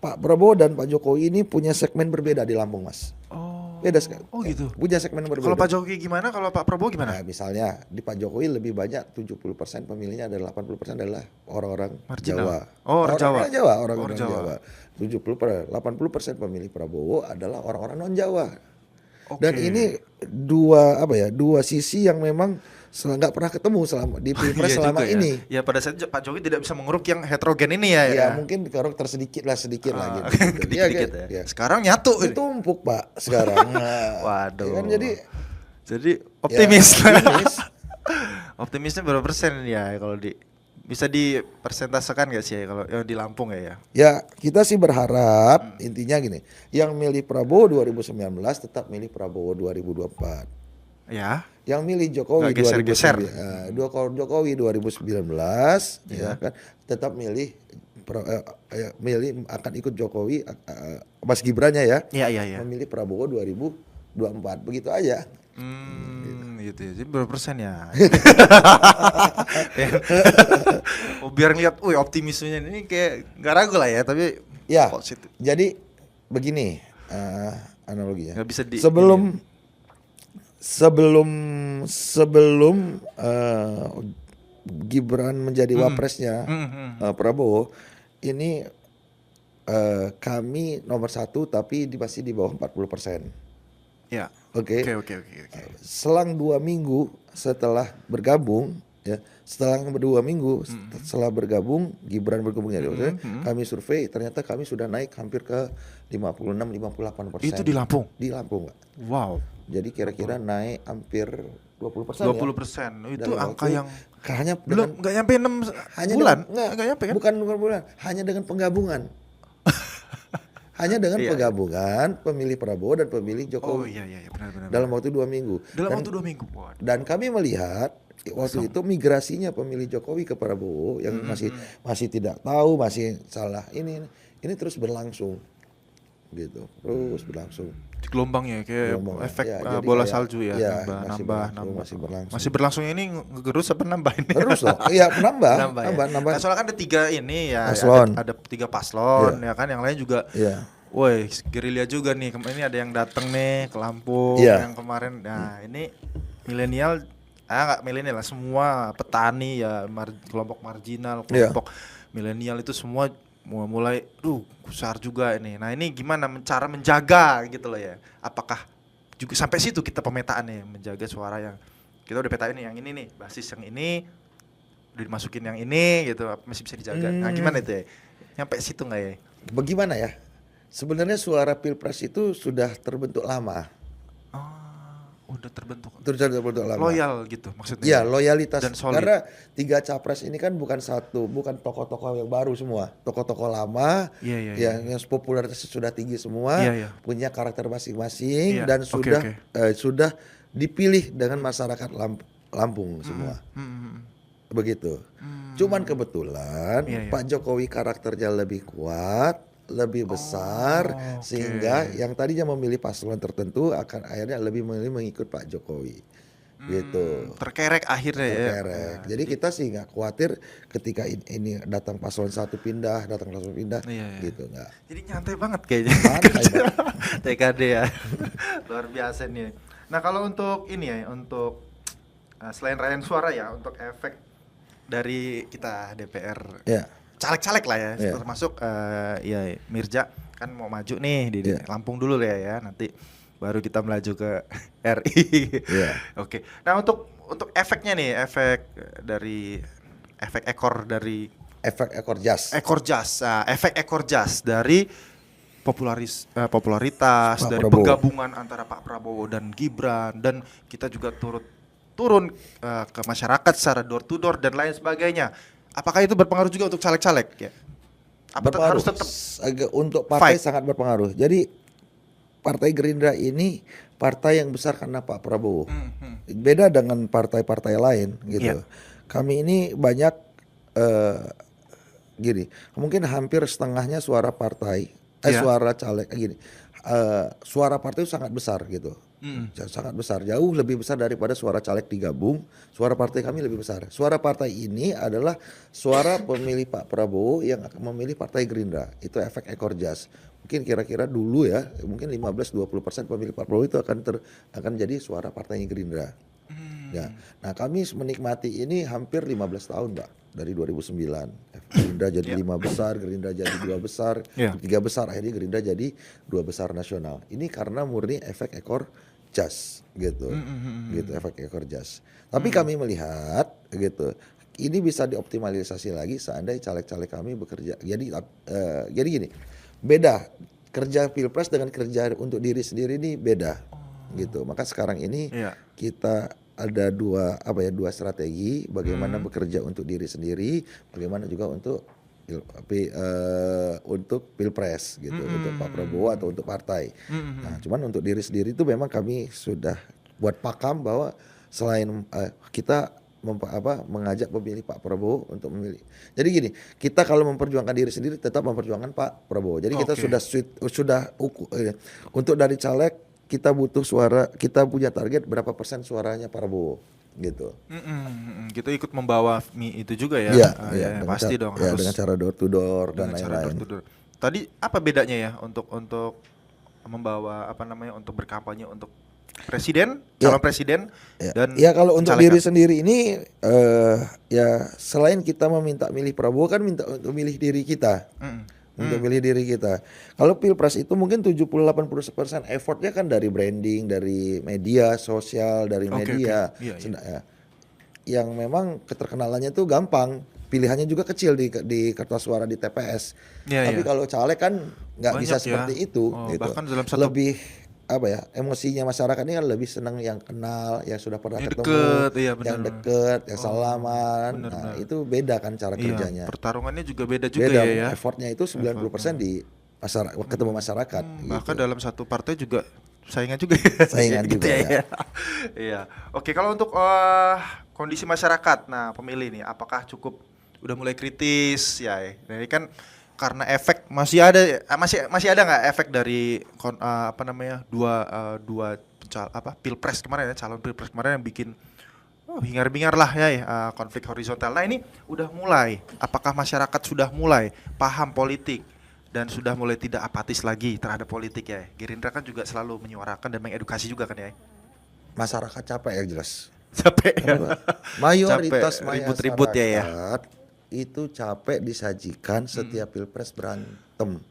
Pak Prabowo dan Pak Jokowi ini punya segmen berbeda di Lampung, Mas. Beda sekali. Oh gitu. Punya segmen berbeda. Kalau Pak Jokowi gimana? Kalau Pak Prabowo gimana? Nah, misalnya di Pak Jokowi lebih banyak 70% pemilihnya adalah 80% adalah orang-orang Marginal. Jawa. Oh, orang Jawa. Orang-orang Jawa. 80% pemilih Prabowo adalah orang-orang non Jawa. Dan ini dua sisi yang memang nggak pernah ketemu selama di Pilpres selama ini. Ya pada saat Pak Jokowi tidak bisa mengeruk yang heterogen ini ya. Ya mungkin dikeruk sedikit lah gitu. Dikit-dikit ya. Sekarang nyatu. Ditumpuk Pak sekarang. Waduh. Ya kan jadi optimis. Ya, optimis. Optimisnya berapa persen ya kalau bisa dipersentasekan nggak sih ya kalau yang di Lampung ya? Ya kita sih berharap intinya gini, yang milih Prabowo 2019 tetap milih Prabowo 2024. Ya. Yang milih Jokowi Jokowi 2019 ya kan tetap milih akan ikut Jokowi Mas Gibrannya ya. Iya. Memilih Prabowo 2024 begitu aja. Gitu ya. Jadi berapa persen ya? Biar ngeliat, optimismenya ini kayak nggak ragu lah ya, tapi ya. positif. Jadi begini analoginya. Nggak bisa sebelum Gibran menjadi wapresnya Prabowo ini kami nomor 1 tapi masih di bawah 40%. Ya. Oke. Selang 2 minggu setelah bergabung setelah bergabung Gibran bergabungnya kami survei ternyata kami sudah naik hampir ke 56-58%. Itu di Lampung? Di Lampung, Pak. Wow. Jadi kira-kira naik hampir 20%. 20%. Itu angka yang hanya belum nggak nyampe 6 bulan. Nggak nyampe kan? Bukan bulan, hanya dengan penggabungan. Hanya dengan penggabungan pemilih Prabowo dan pemilih Jokowi. Oh iya benar. Dalam waktu 2 minggu. Waktu 2 minggu. Dan kami melihat waktu itu migrasinya pemilih Jokowi ke Prabowo yang masih tidak tahu, masih salah ini terus berlangsung. Gitu. Terus berlangsung. Gelombangnya kayak efek bola salju ya, nambah. Masih berlangsung ini ngegerus apa nambah ini? Terus loh. Iya, nambah. Nah, soalnya kan ada 3 ini ya, ada 3 paslon ya kan, yang lain juga. Iya. Woi, gerilya juga nih. Ini ada yang datang nih ke Lampung yang kemarin. Nah, ini milenial nggak milenial lah, semua petani ya, kelompok marginal, kelompok milenial itu semua mulai besar juga ini. Nah, ini gimana cara menjaga gitu loh ya. Apakah juga sampai situ kita pemetaannya menjaga suara yang kita udah petain yang ini nih, basis yang ini udah dimasukin yang ini gitu, masih bisa dijaga. Nah, gimana itu ya? Nyampe situ nggak ya? Bagaimana ya? Sebenarnya suara Pilpres itu sudah terbentuk lama. Udah terbentuk lama. Loyal gitu maksudnya. Iya, loyalitas. Dan solid. Karena 3 capres ini kan bukan tokoh-tokoh yang baru semua. Tokoh-tokoh lama yang popularitasnya sudah tinggi semua, punya karakter masing-masing dan sudah dipilih dengan masyarakat Lampung semua. Begitu. Cuman kebetulan Pak Jokowi karakternya lebih kuat, lebih besar, sehingga yang tadinya memilih paslon tertentu akan akhirnya lebih memilih mengikut Pak Jokowi. Gitu. Terkerek akhirnya ya. Jadi kita sih nggak khawatir ketika ini datang paslon 1 pindah, gitu nggak. Jadi nyantai banget kayaknya. TKD ya. Luar biasa nih. Nah, kalau untuk ini ya, untuk selain raihan suara ya, untuk efek dari kita DPR. Caleg-caleg lah ya, termasuk Mirja kan mau maju nih di Lampung dulu ya, nanti baru kita melaju ke RI. Oke. Nah, untuk efeknya nih, efek ekor jas. Efek ekor jas dari popularitas dari Prabowo. Penggabungan antara Pak Prabowo dan Gibran, dan kita juga turun ke masyarakat secara door to door dan lain sebagainya. Apakah itu berpengaruh juga untuk caleg-caleg ya? Harus tetap untuk partai sangat berpengaruh. Jadi Partai Gerindra ini partai yang besar karena Pak Prabowo. Beda dengan partai-partai lain gitu. Kami ini banyak mungkin hampir setengahnya suara partai suara caleg gini. Suara partai itu sangat besar gitu. Sangat besar, jauh lebih besar daripada suara caleg digabung. Suara partai kami lebih besar. Suara partai ini adalah suara pemilih Pak Prabowo yang akan memilih Partai Gerindra. Itu efek ekor jas. Mungkin kira-kira dulu ya, mungkin 15-20% pemilih Pak Prabowo itu akan jadi suara partainya Gerindra. Ya. Nah, kami menikmati ini hampir 15 tahun, Pak. Dari 2009. Gerindra jadi 5 besar, Gerindra jadi 2 besar, 3 besar, akhirnya Gerindra jadi 2 besar nasional. Ini karena murni efek ekor jas gitu. Gitu efek ekor jas. Tapi kami melihat gitu, ini bisa dioptimalisasi lagi seandainya caleg-caleg kami bekerja. Jadi gini, beda kerja Pilpres dengan kerja untuk diri sendiri ini beda. Gitu. Maka sekarang ini kita ada dua strategi bagaimana bekerja untuk diri sendiri, bagaimana juga untuk Pilpres gitu, untuk Pak Prabowo atau untuk partai. Nah, cuman untuk diri sendiri itu memang kami sudah buat pakam bahwa selain kita mengajak pemilih Pak Prabowo untuk memilih. Jadi gini, kita kalau memperjuangkan diri sendiri tetap memperjuangkan Pak Prabowo. Jadi kita untuk dari caleg kita butuh suara, kita punya target berapa persen suaranya Prabowo gitu. Kita ikut membawa itu juga ya. Iya, pasti dong. Ya, dengan cara door to door dan lain-lain. Tadi apa bedanya ya untuk membawa untuk berkampanye untuk presiden, calon presiden dan kalau untuk diri sendiri ini ya selain kita meminta milih Prabowo kan minta untuk milih diri kita. Untuk milih diri kita. Kalau Pilpres itu mungkin 70-80% effortnya kan dari branding, dari media sosial, dari media. Ya. Yang memang keterkenalannya tuh gampang, pilihannya juga kecil di kertas suara di TPS. Tapi kalau caleg kan nggak bisa seperti itu. Gitu. Bahkan dalam lebih emosinya masyarakat ini kan lebih senang yang kenal, yang sudah pernah ketemu, yang deket, yang salaman. Nah, itu beda kan cara kerjanya. Pertarungannya juga beda ya. Effortnya itu 90% di masyarakat, ketemu masyarakat. Bahkan dalam satu partai juga saingan juga. Saingan juga ya. Iya. Oke, kalau untuk kondisi masyarakat, nah pemilih nih, apakah cukup udah mulai kritis ya? Nah, ini kan karena efek masih ada nggak efek dari dua pilpres kemarin ya, calon pilpres kemarin yang bikin hingar-bingar lah ya konflik horizontal. Nah ini udah mulai, apakah masyarakat sudah mulai paham politik dan sudah mulai tidak apatis lagi terhadap politik ya? Gerindra kan juga selalu menyuarakan dan mengedukasi juga kan ya? Masyarakat capek ya jelas. Capek ya. Mayoritas ribut-ribut ya. Itu capek disajikan setiap pilpres berantem.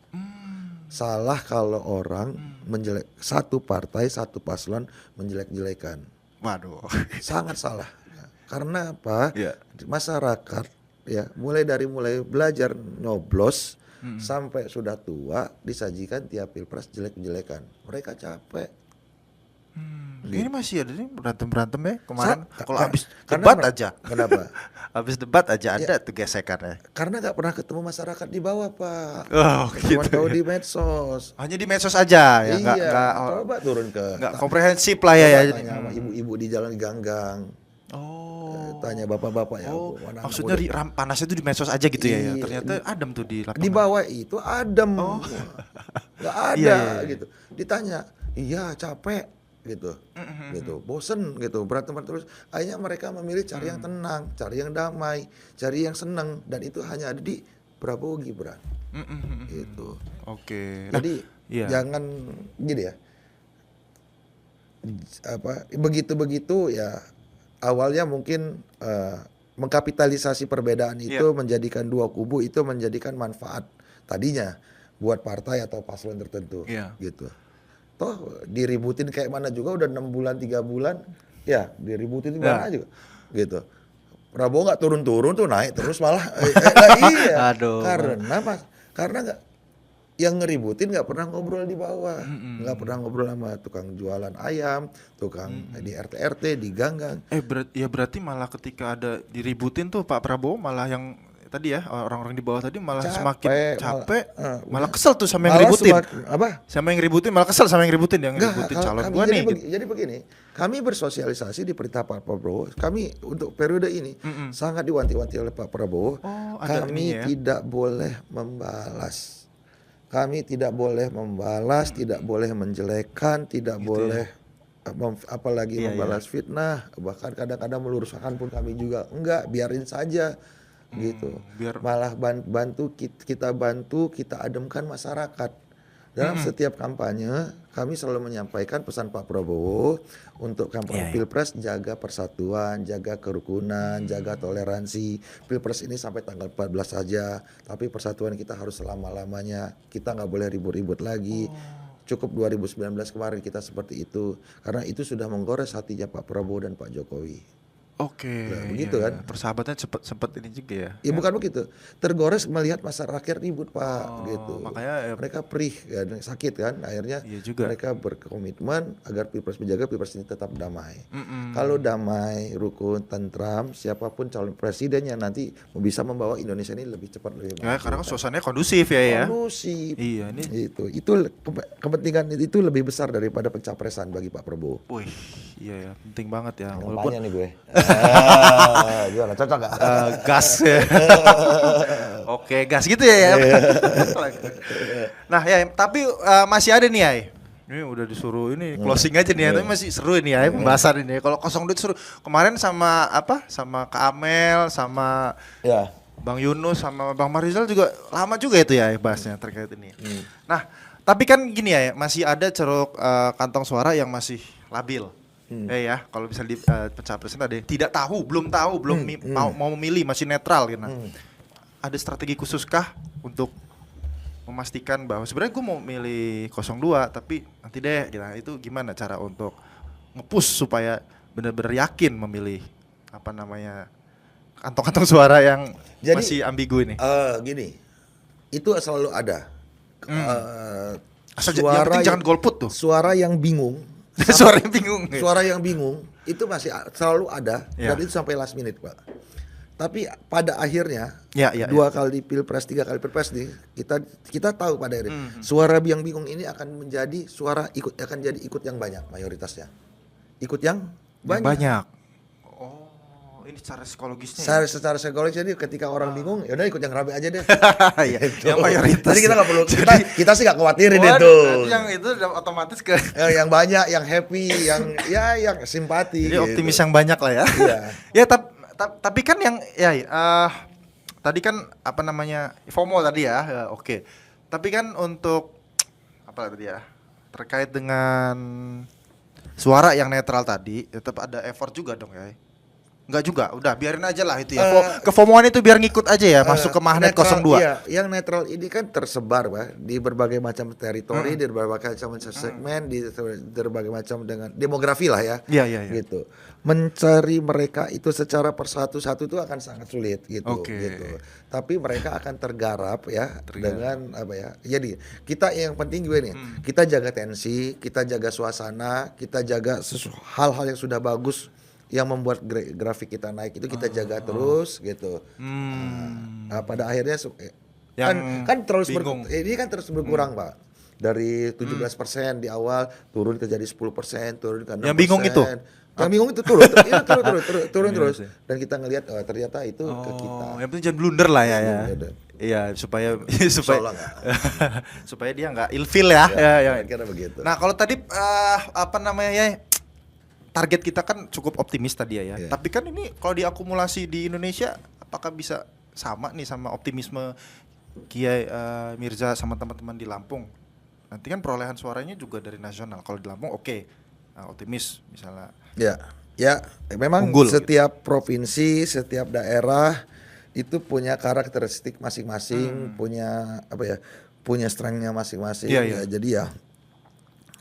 Salah kalau orang satu partai, satu paslon menjelek-jelekan. Waduh. Sangat salah. Karena apa? Masyarakat ya mulai belajar nyoblos sampai sudah tua disajikan tiap pilpres jelek-jelekan. Mereka capek. Ini masih ada nih berantem ya kemarin. Kalau habis debat aja. Kenapa? Habis debat aja ada tuh gesekannya. Karena nggak pernah ketemu masyarakat di bawah, Pak. Cuma tahu di medsos. Hanya di medsos aja ya. Nggak coba turun ke. Nggak komprehensif lah ya. Tanya sama ibu-ibu di jalan ganggang. Tanya bapak-bapak ya. Maksudnya panasnya tuh di medsos aja gitu ya. Ternyata adem tuh di lapangan. Di bawah itu adem. Nggak ada gitu. Ditanya, iya capek. Gitu, bosen gitu, berantem terus. Akhirnya mereka memilih cari yang tenang, cari yang damai, cari yang senang, dan itu hanya ada di Prabowo Gibran. Gitu. Oke. Jadi jangan gini ya. Begitu ya. Awalnya mungkin mengkapitalisasi perbedaan itu menjadikan dua kubu itu menjadikan manfaat tadinya buat partai atau paslon tertentu. Gitu. Toh diributin kayak mana juga udah 6 bulan 3 bulan ya diributin gimana juga gitu. Prabowo nggak turun-turun tuh naik terus malah iya. Aduh. Karena nggak yang ngeributin nggak pernah ngobrol di bawah, nggak pernah ngobrol sama tukang jualan ayam, tukang di RT di ganggang. Berarti malah ketika ada diributin tuh Pak Prabowo malah yang tadi ya orang-orang di bawah tadi malah semakin capek, malah kesel tuh sama yang ributin. Sama yang ributin malah kesel sama yang ributin calon gua nih. Jadi begini, kami bersosialisasi di perintah Pak Prabowo. Kami untuk periode ini sangat diwanti-wanti oleh Pak Prabowo. Kami tidak boleh membalas. Kami tidak boleh membalas, tidak boleh menjelekkan, tidak boleh apalagi membalas fitnah, bahkan kadang-kadang meluruskan pun kami juga enggak, biarin saja gitu. Malah bantu kita ademkan masyarakat. Dalam setiap kampanye kami selalu menyampaikan pesan Pak Prabowo untuk kampanye Pilpres, jaga persatuan, jaga kerukunan, jaga toleransi. Pilpres ini sampai tanggal 14 saja, tapi persatuan kita harus selama-lamanya. Kita nggak boleh ribut-ribut lagi. Cukup 2019 kemarin kita seperti itu, karena itu sudah menggores hatinya Pak Prabowo dan Pak Jokowi. Oke, begitu kan? Persahabatan sempat ini juga ya. Ya bukan begitu. Tergores melihat masyarakat ribut Pak gitu. Makanya Mereka perih kan, sakit kan. Akhirnya mereka berkomitmen agar Pilpres ini tetap damai. Kalau damai, rukun, tentram, siapapun calon presidennya nanti bisa membawa Indonesia ini lebih cepat lebih maju. Karena kan suasananya kondusif ya. Kondusif. Iya, ini itu kepentingan itu lebih besar daripada pencapresan bagi Pak Prabowo. Wih, iya ya, penting banget ya. Walaupun nih gue. Gimana, cocok gak? Gas ya. Oke, gas gitu ya. Nah ya, tapi masih ada nih ya. Ini udah disuruh ini closing aja nih ya, tapi masih seru ini ya pembahasan ini. Kalau 02 seru. Kemarin sama sama Kak Amel, sama Bang Yunus, sama Bang Marizal juga lama juga itu ya bahasnya terkait ini. Nah, tapi kan gini ya, masih ada ceruk kantong suara yang masih labil. Ya, kalau bisa di pencapresan tadi belum mau memilih, masih netral gitu. Ada strategi khususkah untuk memastikan bahwa sebenarnya gue mau milih 02 tapi nanti deh gitu. Itu gimana cara untuk nge-push supaya benar-benar yakin memilih kantong-kantong suara yang masih ambigu ini? Gini, itu selalu ada. Yang penting jangan golput tuh. Suara yang bingung. Suara yang bingung itu masih selalu ada dan itu sampai last minute Pak. Tapi pada akhirnya 2 kali Pilpres, 3 kali Pilpres nih kita tahu pada akhirnya suara yang bingung ini akan menjadi ikut yang banyak mayoritasnya. Ikut yang banyak. Oh, ini secara psikologisnya. Secara psikologis jadi ketika orang bingung ya udah ikut yang rame aja deh. Yang mayoritas. Jadi kita nggak perlu kita sih nggak khawatirin itu. Yang itu udah otomatis ke yang banyak, yang happy, yang simpati. Jadi optimis yang banyak lah ya. Ya tapi kan yang tadi kan FOMO tadi ya. Oke. Tapi kan untuk apa tadi ya? Terkait dengan suara yang netral tadi, tetap ada effort juga dong ya. Enggak juga, udah biarin aja lah itu ya. Ke-FOMO-an itu biar ngikut aja ya, masuk ke magnet 02. Iya, yang netral ini kan tersebar Pak, di berbagai macam teritori, di berbagai macam segmen, di berbagai macam dengan demografi lah ya. Iya. Gitu. Mencari mereka itu secara persatu-satu itu akan sangat sulit gitu. Tapi mereka akan tergarap ya dengan Jadi kita yang penting juga nih, kita jaga tensi, kita jaga suasana, kita jaga hal-hal yang sudah bagus yang membuat grafik kita naik itu kita jaga terus gitu. Nah, pada akhirnya kan terus ini kan terus berkurang Pak. Dari 17% di awal turun ke jadi 10%, turun ke 6%. Yang bingung itu. Yang bingung itu turun terus. Dan kita ngelihat ternyata itu ke kita. Yang penting jangan blunder lah ya. Iya, supaya supaya dia nggak ilfil ya. Kira begitu. Nah, kalau tadi target kita kan cukup optimis tadi ya. Tapi kan ini kalau diakumulasi di Indonesia apakah bisa sama nih sama optimisme Kiai Mirza sama teman-teman di Lampung? Nanti kan perolehan suaranya juga dari nasional. Kalau di Lampung optimis misalnya. Ya, memang unggul, setiap provinsi, setiap daerah itu punya karakteristik masing-masing, punya punya strength-nya masing-masing. Jadi ya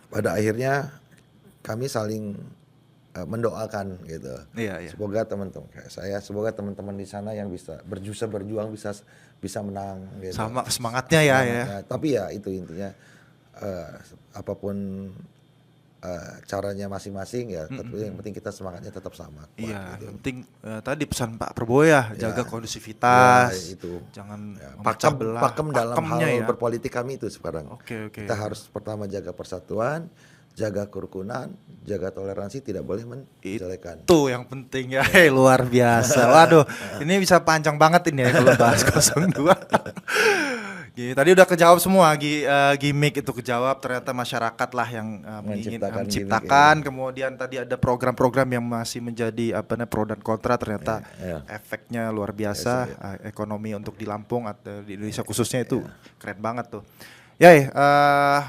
pada akhirnya kami saling mendoakan gitu. Semoga teman-teman semoga teman-teman di sana yang bisa berjuang bisa menang gitu. Sama semangatnya ya. Tapi ya itu intinya apapun caranya masing-masing ya, tapi yang penting kita semangatnya tetap sama. Iya, gitu. Yang penting tadi pesan Pak Prabowo jaga kondusivitas, itu. Jangan pakem dalam hal berpolitik kami itu sekarang. Oke. Kita harus pertama jaga persatuan, jaga kerukunan, jaga toleransi, tidak boleh menjelekan. Itu yang penting ya. Luar biasa. Waduh, ini bisa panjang banget ini ya kalau bahas 02. Tadi udah kejawab semua, gimmick itu kejawab, ternyata masyarakat lah yang menciptakan. Kemudian tadi ada program-program yang masih menjadi pro dan kontra, ternyata efeknya luar biasa. Ekonomi untuk di Lampung atau di Indonesia khususnya itu keren banget tuh.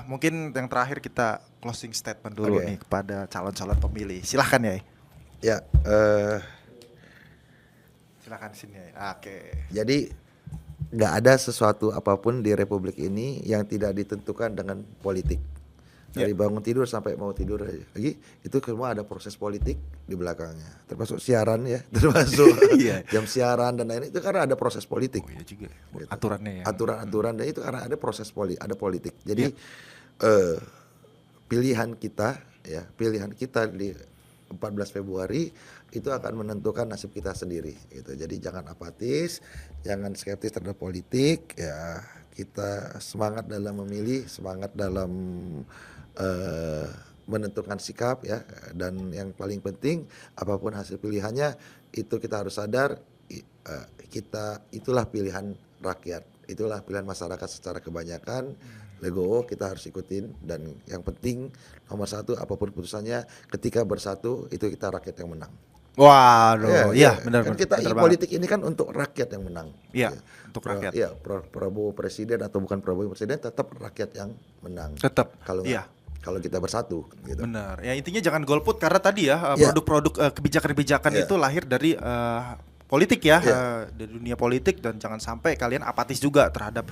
Mungkin yang terakhir kita closing statement dulu nih kepada calon-calon pemilih. Silahkan ya. Silahkan sini ya. Jadi nggak ada sesuatu apapun di Republik ini yang tidak ditentukan dengan politik. Dari bangun tidur sampai mau tidur aja. Lagi itu semua ada proses politik di belakangnya. Termasuk siaran ya, termasuk jam siaran dan lain itu karena ada proses politik. Oh iya juga. Gitu. Aturannya ya. Aturan dan itu karena ada proses ada politik. Jadi pilihan kita di 14 Februari itu akan menentukan nasib kita sendiri gitu. Jadi jangan apatis, jangan skeptis terhadap politik ya. Kita semangat dalam memilih, semangat dalam menentukan sikap ya, dan yang paling penting apapun hasil pilihannya itu kita harus sadar kita itulah pilihan rakyat, itulah pilihan masyarakat secara kebanyakan. Legowo kita harus ikutin, dan yang penting nomor satu apapun putusannya ketika bersatu itu kita rakyat yang menang. Waduh, benar. Kan kita politik ini kan untuk rakyat yang menang. Iya, untuk rakyat. Iya, Prabowo presiden atau bukan Prabowo presiden tetap rakyat yang menang. Tetap. Kalau kita bersatu gitu. Benar. Ya intinya jangan golput karena tadi produk-produk kebijakan-kebijakan itu lahir dari politik dari dunia politik, dan jangan sampai kalian apatis juga terhadap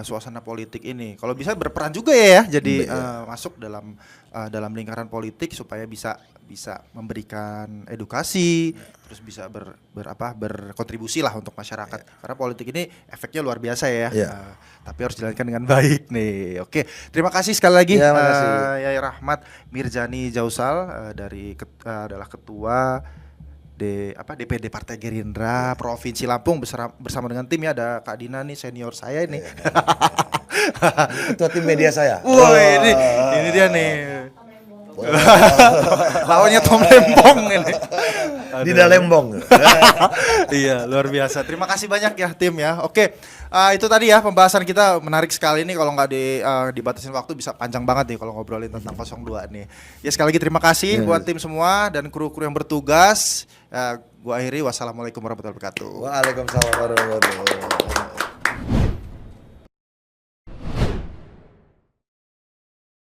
suasana politik ini. Kalau bisa berperan juga jadi masuk dalam lingkaran politik supaya bisa memberikan edukasi, terus bisa berkontribusi lah untuk masyarakat. Karena politik ini efeknya luar biasa tapi harus dijalankan dengan baik nih. Oke, terima kasih sekali lagi Yai Rahmat Mirjani Jausal adalah ketua DPD Partai Gerindra Provinsi Lampung bersama dengan tim ada Kak Dina nih, senior saya ini. Ketua tim media saya. Ini dia nih. Lawannya Tom Lembong ini. Dina Lembong. Iya, luar biasa. Terima kasih banyak ya tim ya. Oke, itu tadi ya pembahasan kita menarik sekali nih. Kalau nggak dibatasin waktu bisa panjang banget nih kalau ngobrolin tentang 02 nih. Ya sekali lagi terima kasih buat tim semua dan kru-kru yang bertugas. Gua akhiri, wassalamualaikum warahmatullahi wabarakatuh. Waalaikumsalam warahmatullahi wabarakatuh.